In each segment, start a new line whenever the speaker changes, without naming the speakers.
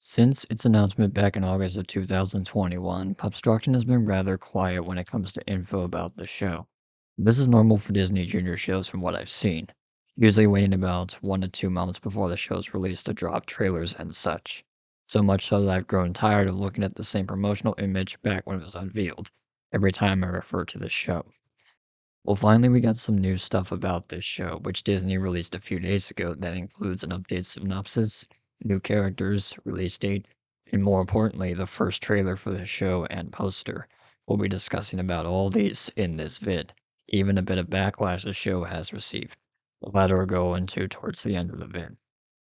Since its announcement back in August of 2021, Pupstruction has been rather quiet when it comes to info about the show. This is normal for Disney Junior shows from what I've seen, usually waiting about 1 to 2 months before the show's released to drop trailers and such. So much so that I've grown tired of looking at the same promotional image back when it was unveiled, every time I refer to the show. Well, finally, we got some new stuff about this show, which Disney released a few days ago that includes an updated synopsis, new characters, release date, and more importantly, the first trailer for the show and poster. We'll be discussing about all these in this vid, even a bit of backlash the show has received. The latter will go into towards the end of the vid.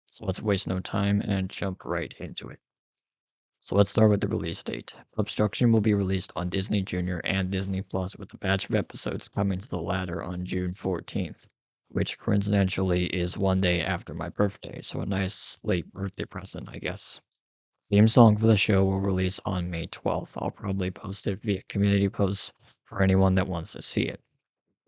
So let's waste no time and jump right into it. So let's start with the release date. Obstruction will be released on Disney Junior and Disney Plus with a batch of episodes coming to the latter on June 14th, which coincidentally is 1 day after my birthday, so a nice late birthday present, I guess. Theme song for the show will release on May 12th. I'll probably post it via community posts for anyone that wants to see it.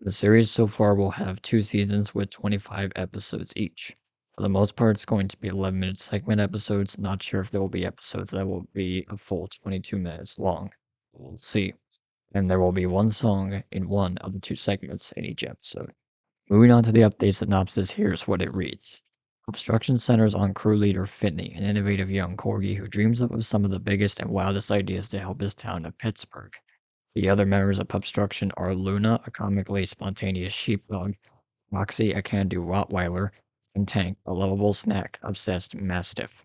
The series so far will have 2 seasons with 25 episodes each. For the most part, it's going to be 11-minute segment episodes. Not sure if there will be episodes that will be a full 22 minutes long. We'll see. And there will be one song in one of the 2 segments in each episode. Moving on to the update synopsis, here's what it reads. Obstruction centers on crew leader Finney, an innovative young corgi who dreams up of some of the biggest and wildest ideas to help his town of Pittsburgh. The other members of Pupstruction are Luna, a comically spontaneous sheepdog, Roxy, a can-do Rottweiler, and Tank, a lovable snack-obsessed Mastiff.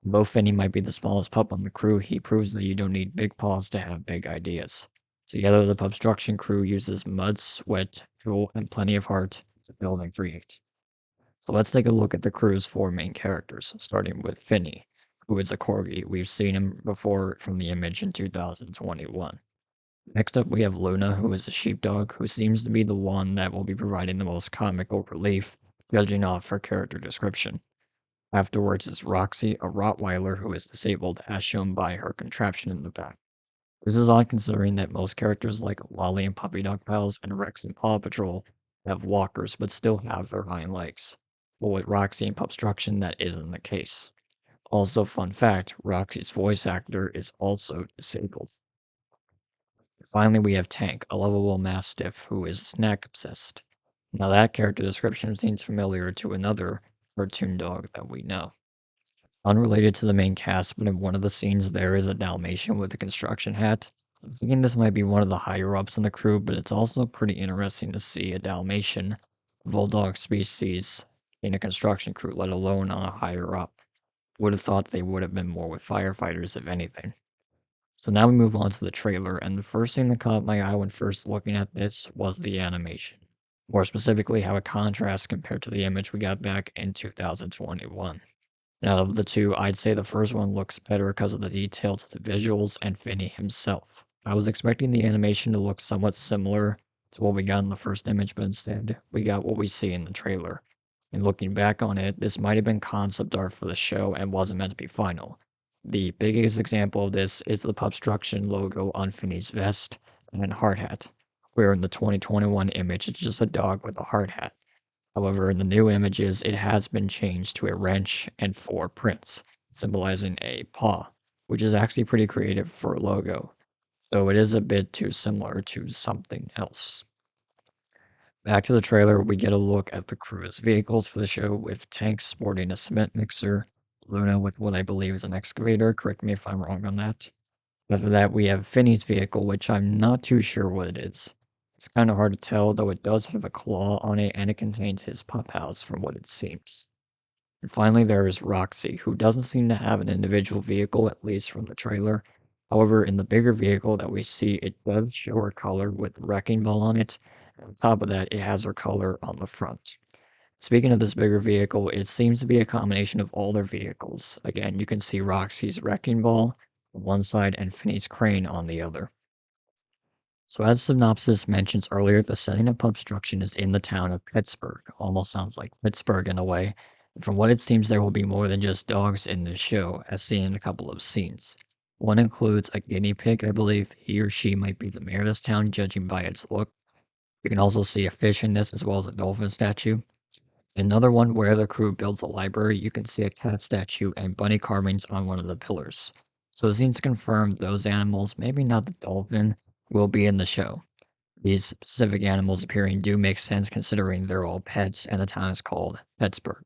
Though Finny might be the smallest pup on the crew, he proves that you don't need big paws to have big ideas. Together, the Pupstruction crew uses mud, sweat, drool, and plenty of heart to build and create. So let's take a look at the crew's 4 main characters, starting with Finny, who is a corgi. We've seen him before from the image in 2021. Next up, we have Luna, who is a sheepdog, who seems to be the one that will be providing the most comical relief, judging off her character description. Afterwards is Roxy, a Rottweiler who is disabled, as shown by her contraption in the back. This is odd considering that most characters like Lolly and Puppy Dog Pals and Rex and Paw Patrol have walkers but still have their hind legs. But with Roxy and Pupstruction, that isn't the case. Also, fun fact, Roxy's voice actor is also disabled. Finally, we have Tank, a lovable mastiff who is snack obsessed. Now, that character description seems familiar to another cartoon dog that we know. Unrelated to the main cast, but in one of the scenes, there is a Dalmatian with a construction hat. I'm thinking this might be one of the higher ups in the crew, but it's also pretty interesting to see a Dalmatian, bulldog species, in a construction crew, let alone on a higher up. Would have thought they would have been more with firefighters, if anything. So now we move on to the trailer, and the first thing that caught my eye when first looking at this was the animation. More specifically, how it contrasts compared to the image we got back in 2021. And out of the two, I'd say the first one looks better because of the detail to the visuals and Finney himself. I was expecting the animation to look somewhat similar to what we got in the first image, but instead, we got what we see in the trailer. And looking back on it, this might have been concept art for the show and wasn't meant to be final. The biggest example of this is the Pupstruction logo on Finney's vest and hard hat, where in the 2021 image it's just a dog with a hard hat. However, in the new images, it has been changed to a wrench and 4 prints, symbolizing a paw, which is actually pretty creative for a logo, though it is a bit too similar to something else. Back to the trailer, we get a look at the crew's vehicles for the show, with Tank sporting a cement mixer, Luna with what I believe is an excavator, correct me if I'm wrong on that. After that, we have Finney's vehicle, which I'm not too sure what it is. It's kind of hard to tell, though it does have a claw on it and it contains his pup house from what it seems. And finally, there is Roxy, who doesn't seem to have an individual vehicle, at least from the trailer. However, in the bigger vehicle that we see, it does show her color with the wrecking ball on it. And on top of that, it has her color on the front. Speaking of this bigger vehicle, it seems to be a combination of all their vehicles. Again, you can see Roxy's wrecking ball on one side and Finney's crane on the other. So as Synopsis mentions earlier, the setting of Pupstruction is in the town of Pittsburgh. Almost sounds like Pittsburgh in a way. And from what it seems, there will be more than just dogs in this show, as seen in a couple of scenes. One includes a guinea pig, I believe. He or she might be the mayor of this town, judging by its look. You can also see a fish in this, as well as a dolphin statue. Another one where the crew builds a library, you can see a cat statue and bunny carvings on one of the pillars. So it seems to confirm those animals, maybe not the dolphin, will be in the show. These specific animals appearing do make sense considering they're all pets and the town is called Pittsburgh.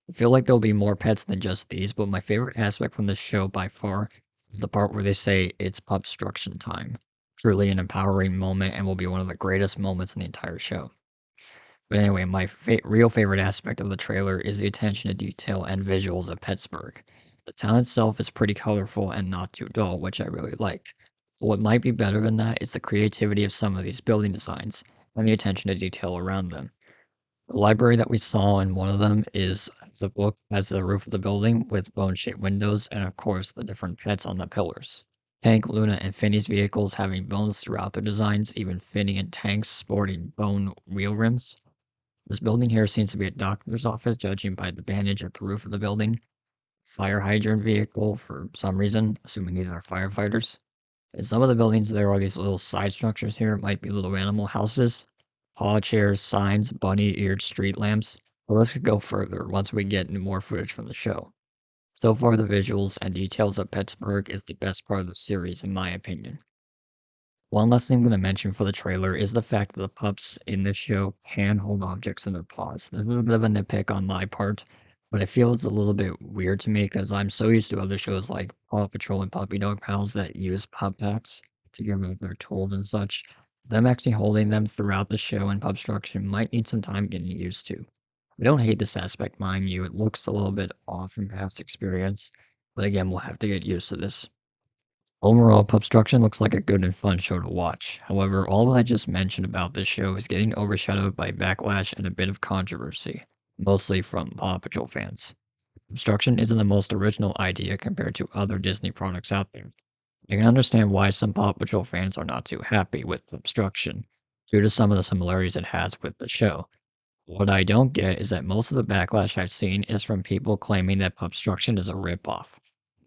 I feel like there'll be more pets than just these, but my favorite aspect from this show by far is the part where they say it's Pupstruction time. Truly an empowering moment and will be one of the greatest moments in the entire show. But anyway, my real favorite aspect of the trailer is the attention to detail and visuals of Pittsburgh. The town itself is pretty colorful and not too dull, which I really like. But what might be better than that is the creativity of some of these building designs and the attention to detail around them. The library that we saw in one of them is the book as the roof of the building with bone-shaped windows and of course the different pets on the pillars. Tank, Luna, and Finney's vehicles having bones throughout their designs, even Finney and Tank's sporting bone wheel rims. This building here seems to be a doctor's office, judging by the bandage at the roof of the building. Fire hydrant vehicle for some reason, assuming these are firefighters. In some of the buildings, there are these little side structures here. It might be little animal houses, paw chairs, signs, bunny-eared street lamps. But let's go further once we get into more footage from the show. So far, the visuals and details of Pittsburgh is the best part of the series, in my opinion. One last thing I'm going to mention for the trailer is the fact that the pups in this show can hold objects in their paws. This is a bit of a nitpick on my part, but it feels a little bit weird to me because I'm so used to other shows like Paw Patrol and Puppy Dog Pals that use pup packs to give them their tools and such. Them actually holding them throughout the show and Pupstruction might need some time getting used to. I don't hate this aspect, mind you. It looks a little bit off from past experience, but again, we'll have to get used to this. Overall, Pupstruction looks like a good and fun show to watch. However, all I just mentioned about this show is getting overshadowed by backlash and a bit of controversy, mostly from Paw Patrol fans. Pupstruction isn't the most original idea compared to other Disney products out there. I can understand why some Paw Patrol fans are not too happy with Pupstruction, due to some of the similarities it has with the show. What I don't get is that most of the backlash I've seen is from people claiming that Pupstruction is a ripoff.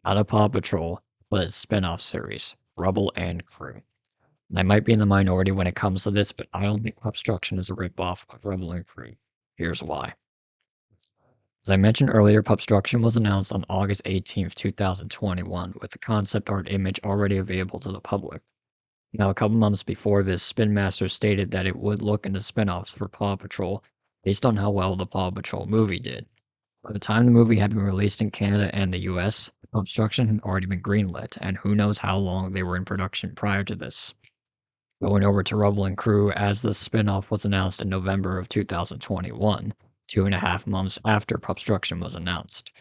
Not a Paw Patrol, but its spin-off series, Rubble and Crew. And I might be in the minority when it comes to this, but I don't think Pupstruction is a ripoff of Rubble and Crew. Here's why. As I mentioned earlier, Pupstruction was announced on August 18th, 2021, with the concept art image already available to the public. Now, a couple months before this, Spin Master stated that it would look into spin-offs for Paw Patrol based on how well the Paw Patrol movie did. By the time the movie had been released in Canada and the US, Pupstruction had already been greenlit, and who knows how long they were in production prior to this. Going over to Rubble and Crew, as the spin-off was announced in November of 2021, 2.5 months after Pupstruction was announced.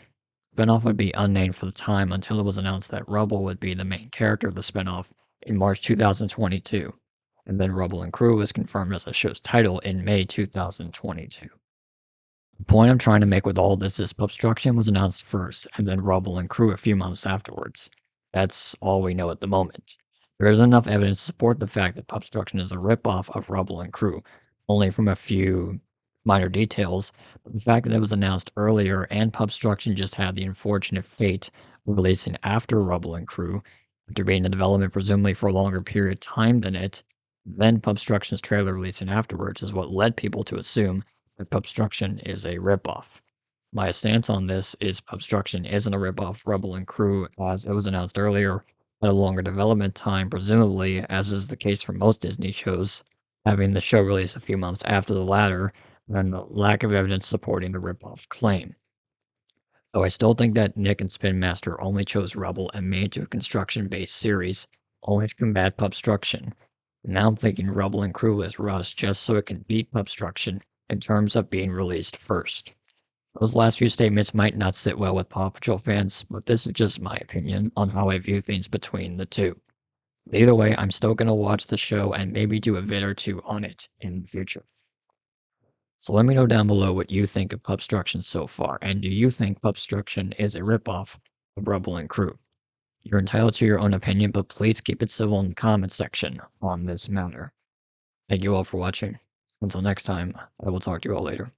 Spin-off would be unnamed for the time until it was announced that Rubble would be the main character of the spin-off in March 2022, and then Rubble and Crew was confirmed as the show's title in May 2022. The point I'm trying to make with all this is Pupstruction was announced first, and then Rubble and Crew a few months afterwards. That's all we know at the moment. There isn't enough evidence to support the fact that Pupstruction is a ripoff of Rubble and Crew, only from a few minor details, but the fact that it was announced earlier and Pupstruction just had the unfortunate fate of releasing after Rubble and Crew, after being in development presumably for a longer period of time than it, then Pupstruction's trailer releasing afterwards is what led people to assume that Pupstruction is a ripoff. My stance on this is Pupstruction isn't a ripoff Rubble and Crew, as it was announced earlier at a longer development time, presumably, as is the case for most Disney shows, having the show released a few months after the latter, and the lack of evidence supporting the ripoff claim. Though I still think that Nick and Spin Master only chose Rubble and made it to a construction-based series, only to combat Pupstruction. Now I'm thinking Rubble and Crew was rushed just so it can beat Pupstruction in terms of being released first. Those last few statements might not sit well with Paw Patrol fans, but this is just my opinion on how I view things between the two. Either way, I'm still going to watch the show and maybe do a vid or two on it in the future. So let me know down below what you think of Pupstruction so far, and do you think Pupstruction is a ripoff of Rubble and Crew? You're entitled to your own opinion, but please keep it civil in the comment section on this matter. Thank you all for watching. Until next time, I will talk to you all later.